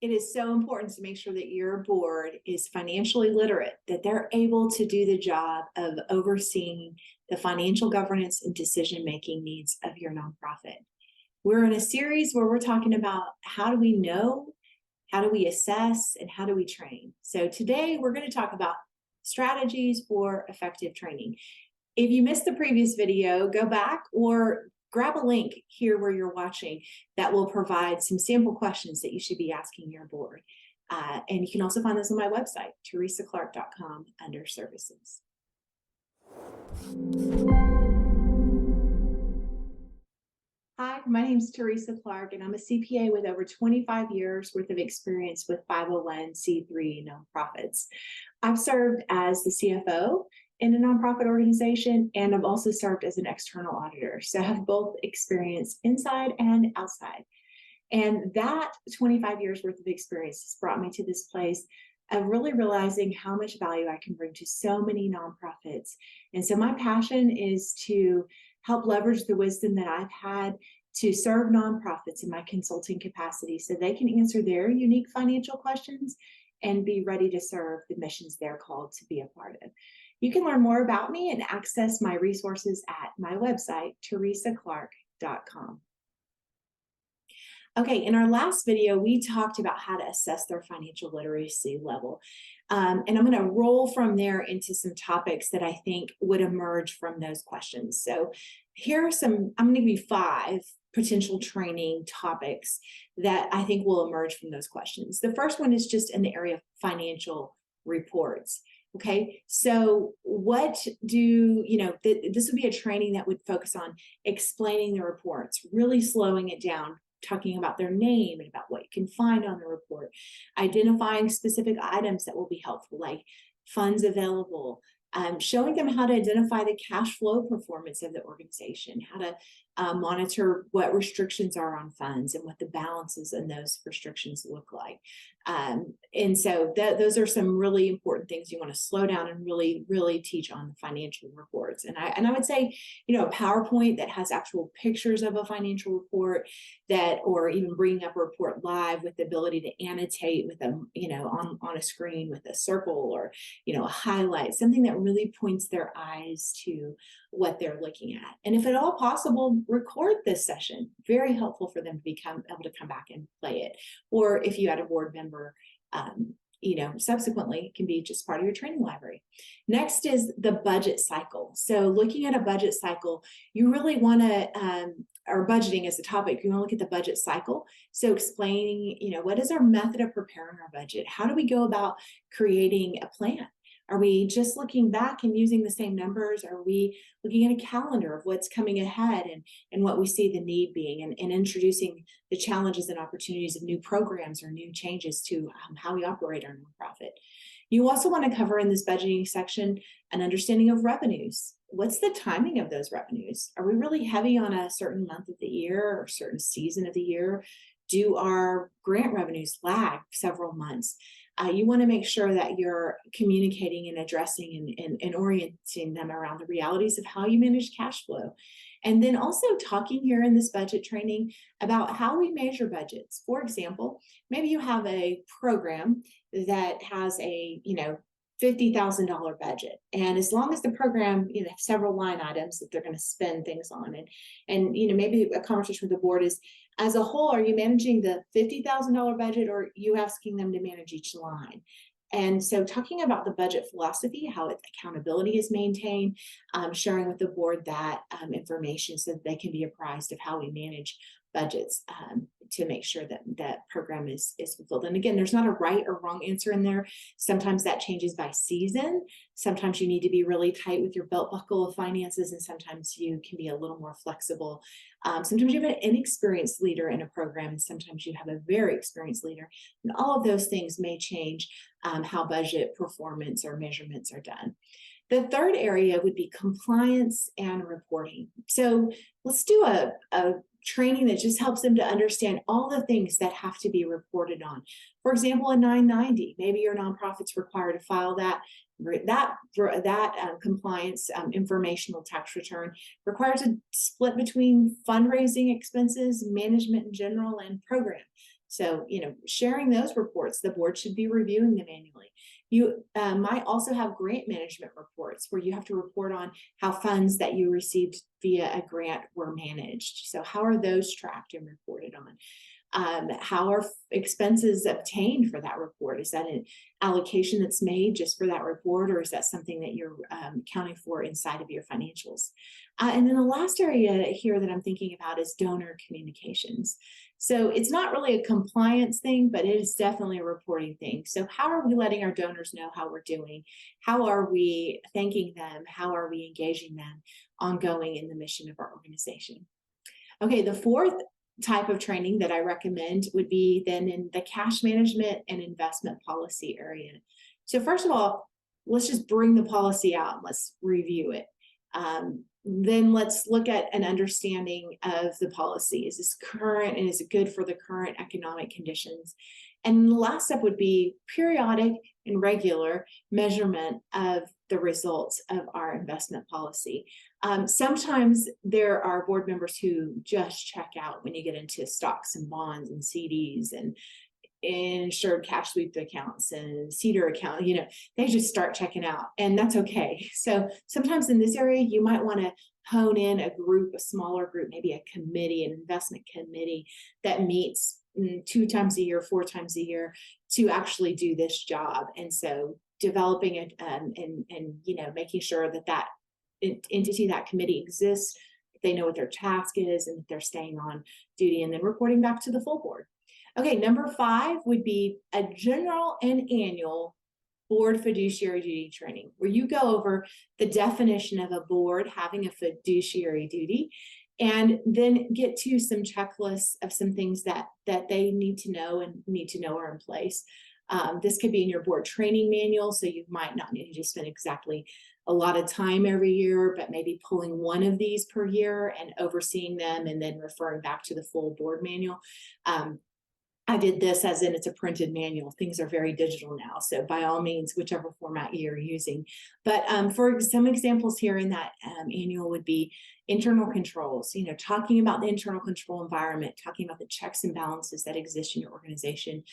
It is so important to make sure that your board is financially literate, that they're able to do the job of overseeing the financial governance and decision-making needs of your nonprofit. We're in a series where we're talking about how do we know, how do we assess, and how do we train. So today we're going to talk about strategies for effective training. If you missed the previous video, go back or grab a link here where you're watching that will provide some sample questions that you should be asking your board. And you can also find this on my website, teresaclark.com, under services. Hi, my name is Teresa Clark, and I'm a CPA with over 25 years worth of experience with 501c3 nonprofits. I've served as the CFO in a nonprofit organization, and I've also served as an external auditor. So I have both experience inside and outside. And that 25 years worth of experience has brought me to this place of really realizing how much value I can bring to so many nonprofits. And so my passion is to help leverage the wisdom that I've had to serve nonprofits in my consulting capacity so they can answer their unique financial questions and be ready to serve the missions they're called to be a part of. You can learn more about me and access my resources at my website, teresaclark.com. Okay, in our last video, we talked about how to assess their financial literacy level. And I'm going to roll from there into some topics that I think would emerge from those questions. So here are some, I'm going to give you 5 potential training topics that I think will emerge from those questions. The first one is just in the area of financial reports. Okay, so what do, this would be a training that would focus on explaining the reports, really slowing it down, talking about their name and about what you can find on the report, identifying specific items that will be helpful, like funds available, showing them how to identify the cash flow performance of the organization, how to monitor what restrictions are on funds and what the balances in those restrictions look like. And so those are some really important things you want to slow down and really teach on the financial reports. And I would say, a PowerPoint that has actual pictures of a financial report, or even bringing up a report live with the ability to annotate with them, on a screen with a circle or, a highlight, something that really points their eyes to what they're looking at. And if at all possible, record this session. Very helpful for them to become able to come back and play it. Or if you had a board member, subsequently, it can be just part of your training library. Next is the budget cycle. So looking at a budget cycle, you really want to, or budgeting as a topic, you want to look at the budget cycle. So explaining, what is our method of preparing our budget? How do we go about creating a plan? Are we just looking back and using the same numbers? Are we looking at a calendar of what's coming ahead and what we see the need being, and introducing the challenges and opportunities of new programs or new changes to how we operate our nonprofit? You also want to cover in this budgeting section an understanding of revenues. What's the timing of those revenues? Are we really heavy on a certain month of the year or a certain season of the year? Do our grant revenues lag several months? You want to make sure that you're communicating and addressing and orienting them around the realities of how you manage cash flow. And then also talking here in this budget training about how we measure budgets. For example, maybe you have a program that has a, $50,000 budget. And as long as the program, have several line items that they're going to spend things on. And maybe a conversation with the board is, as a whole, are you managing the $50,000 budget, or are you asking them to manage each line? And so talking about the budget philosophy, how accountability is maintained, sharing with the board that information so that they can be apprised of how we manage budgets to make sure that that program is fulfilled. And again, there's not a right or wrong answer in there. Sometimes that changes by season. Sometimes you need to be really tight with your belt buckle of finances, and sometimes you can be a little more flexible. Sometimes you have an inexperienced leader in a program, and sometimes you have a very experienced leader. And all of those things may change how budget performance or measurements are done. The third area would be compliance and reporting. So let's do a training that just helps them to understand all the things that have to be reported on. For example, a 990, maybe your nonprofit's required to file that compliance informational tax return, requires a split between fundraising expenses, management in general, and program. So, sharing those reports, the board should be reviewing them annually. You might also have grant management reports where you have to report on how funds that you received via a grant were managed. So how are those tracked and reported on? How are expenses obtained for that report? Is that an allocation that's made just for that report, or is that something that you're accounting for inside of your financials? And then the last area here that I'm thinking about is donor communications. So it's not really a compliance thing, but it is definitely a reporting thing. So how are we letting our donors know how we're doing? How are we thanking them? How are we engaging them ongoing in the mission of our organization? Okay, the fourth type of training that I recommend would be then in the cash management and investment policy area. So first of all, let's just bring the policy out and let's review it. Then let's look at an understanding of the policy. Is this current and is it good for the current economic conditions? And the last step would be periodic and regular measurement of the results of our investment policy. Sometimes there are board members who just check out when you get into stocks and bonds and CDs and insured cash sweep accounts and CEDAR account, they just start checking out, and that's okay. So sometimes in this area, you might want to hone in a group, a smaller group, maybe a committee, an investment committee that meets 2 times a year, 4 times a year to actually do this job. And so developing it and making sure that entity, that committee exists, they know what their task is and that they're staying on duty, and then reporting back to the full board. Okay, number 5 would be a general and annual board fiduciary duty training, where you go over the definition of a board having a fiduciary duty, and then get to some checklists of some things that they need to know are in place. This could be in your board training manual, so you might not need to spend exactly a lot of time every year, but maybe pulling one of these per year and overseeing them and then referring back to the full board manual. I did this as in it's a printed manual. Things are very digital now. So by all means, whichever format you're using. But for some examples here in that annual would be internal controls, talking about the internal control environment, talking about the checks and balances that exist in your organization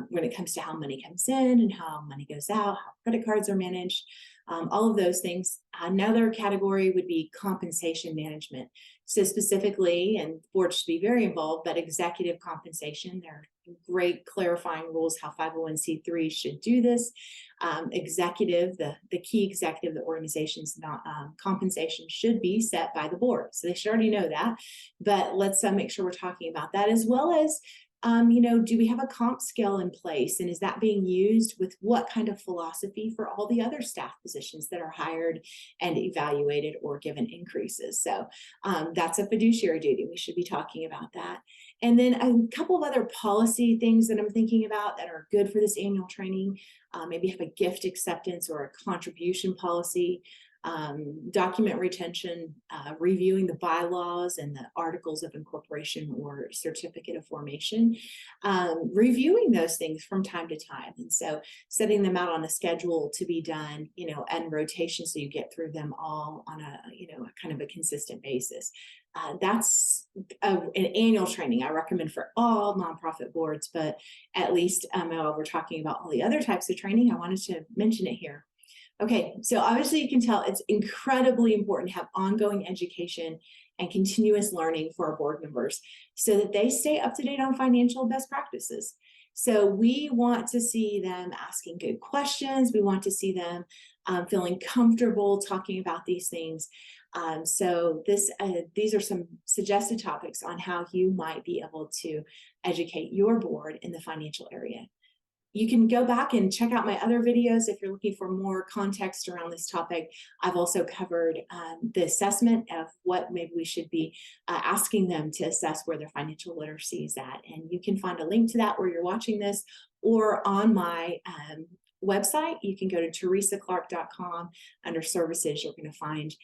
when it comes to how money comes in and how money goes out, how credit cards are managed, all of those things. Another category would be compensation management. So specifically, and boards should be very involved, but executive compensation, there are great clarifying rules how 501c3 should do this. Executive, the key executive of the organization's compensation should be set by the board. So they should already know that, but let's make sure we're talking about that, as well as do we have a comp scale in place, and is that being used with what kind of philosophy for all the other staff positions that are hired and evaluated or given increases? So that's a fiduciary duty. We should be talking about that. And then a couple of other policy things that I'm thinking about that are good for this annual training. Maybe have a gift acceptance or a contribution policy. Document retention, reviewing the bylaws and the articles of incorporation or certificate of formation, reviewing those things from time to time. And so setting them out on a schedule to be done, and rotation, so you get through them all on a kind of a consistent basis. That's an annual training I recommend for all nonprofit boards, but at least while we're talking about all the other types of training, I wanted to mention it here. Okay, so obviously you can tell it's incredibly important to have ongoing education and continuous learning for our board members so that they stay up to date on financial best practices. So we want to see them asking good questions. We want to see them feeling comfortable talking about these things. So these are some suggested topics on how you might be able to educate your board in the financial area. You can go back and check out my other videos if you're looking for more context around this topic. I've also covered the assessment of what maybe we should be asking them to assess where their financial literacy is at. And you can find a link to that where you're watching this, or on my website. You can go to teresaclark.com. Under services, you're going to find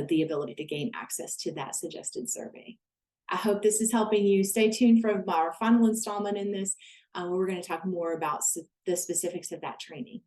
the ability to gain access to that suggested survey. I hope this is helping you. Stay tuned for our final installment in this. We're going to talk more about the specifics of that training.